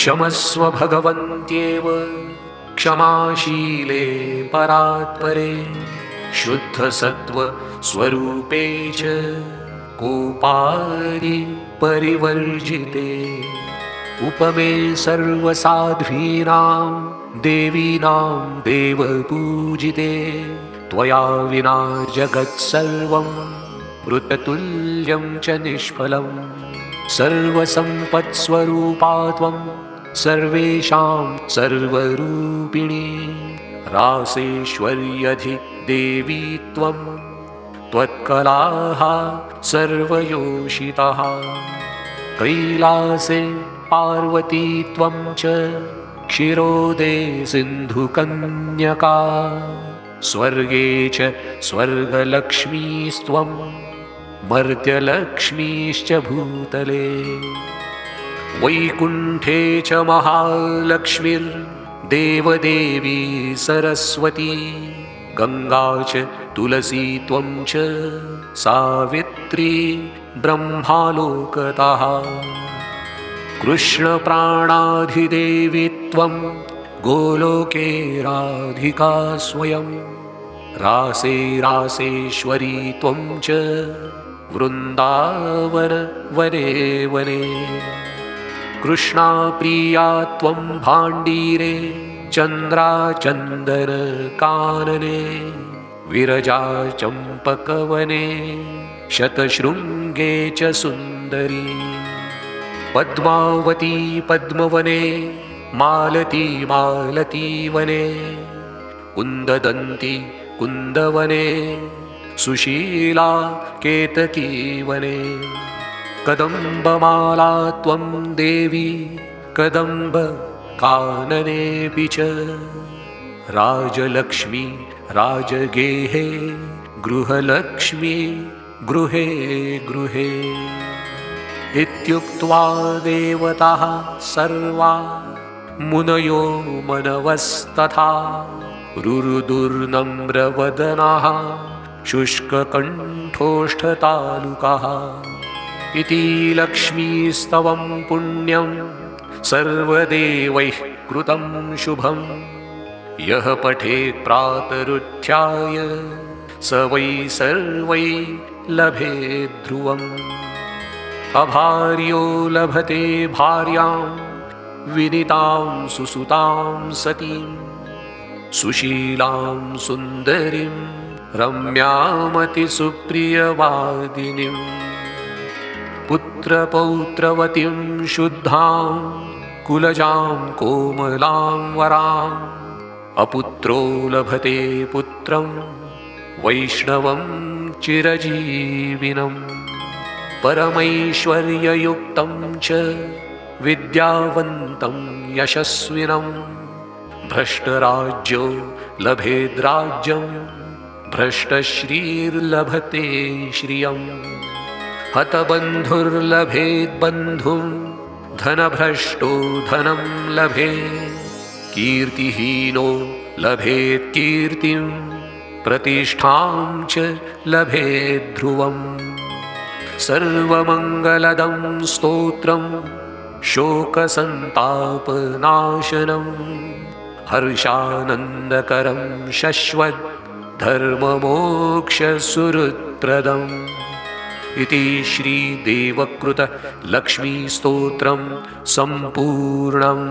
क्षमस्व भगवन्त्येव क्षमाशीले परात्परे शुद्धसत्त्वस्वरूपे च कोपारि परिवर्जिते उपमे सर्वसाध्वीनां देवीनां देवपूजिते त्वया विना जगत्सर्वं मृततुल्यं च निष्फलं सर्वसम्पत्स्वरूपा त्वं सर्वेषां सर्वरूपिणी रासेश्वर्यधिदेवी त्वं त्वत्कलाः सर्वयोषिताः कैलासे पार्वती त्वं च क्षीरोदे सिन्धुकन्यका स्वर्गे च स्वर्गलक्ष्मीस्त्वं मर्त्यलक्ष्मीश्च भूतले वैकुण्ठे च महालक्ष्मीर्देवदेवी सरस्वती गङ्गा च तुलसी त्वं च सावित्री ब्रह्मालोकतः कृष्णप्राणाधिदेवी त्वं गोलोके राधिका स्वयं रासे रासेश्वरी त्वं च वृन्दावन वने वने कृष्णाप्रिया त्वं भाण्डीरे चन्द्राचन्दनकानने विरजा चम्पकवने शतशृङ्गे च सुन्दरी पद्मावती पद्मवने मालती मालतीवने कुन्ददन्ती कुन्दवने सुशीला केतकीवने कदम्बमाला त्वं देवी कदम्बकाननेऽपि च राजलक्ष्मी राजगेहे गृहलक्ष्मी गृहे गृहे इत्युक्त्वा देवताः सर्वा मुनयो मनवस्तथा रुरुदुर्नम्रवदनाः शुष्ककण्ठोष्ठतालुकाः इति लक्ष्मीस्तवं पुण्यं सर्वदेवैः कृतं शुभं यः पठेत् प्रातरुत्थाय स वै सर्वै लभेत् ध्रुवम् अभार्यो लभते भार्यां विदितां सुसुतां सतीं सुशीलां सुन्दरीं रम्यामतिसुप्रियवादिनीं पुत्रपौत्रवतीं शुद्धां कुलजां कोमलां वराम् अपुत्रो लभते पुत्रं वैष्णवं चिरजीविनम् परमैश्वर्ययुक्तं च विद्यावन्तं यशस्विनं भ्रष्टराज्यो लभेद्राज्यं भ्रष्टश्रीर्लभते श्रियं हतबन्धुर्लभेद्बन्धुं धनभ्रष्टो धनं लभेत् कीर्तिहीनो लभेत् कीर्तिं प्रतिष्ठां च लभेत् ध्रुवम् सर्वमङ्गलदं स्तोत्रं शोकसन्तापनाशनं हर्षानन्दकरं शश्वत् धर्ममोक्षसुहृत्प्रदम् इति श्रीदेवकृत लक्ष्मीस्तोत्रं सम्पूर्णम्।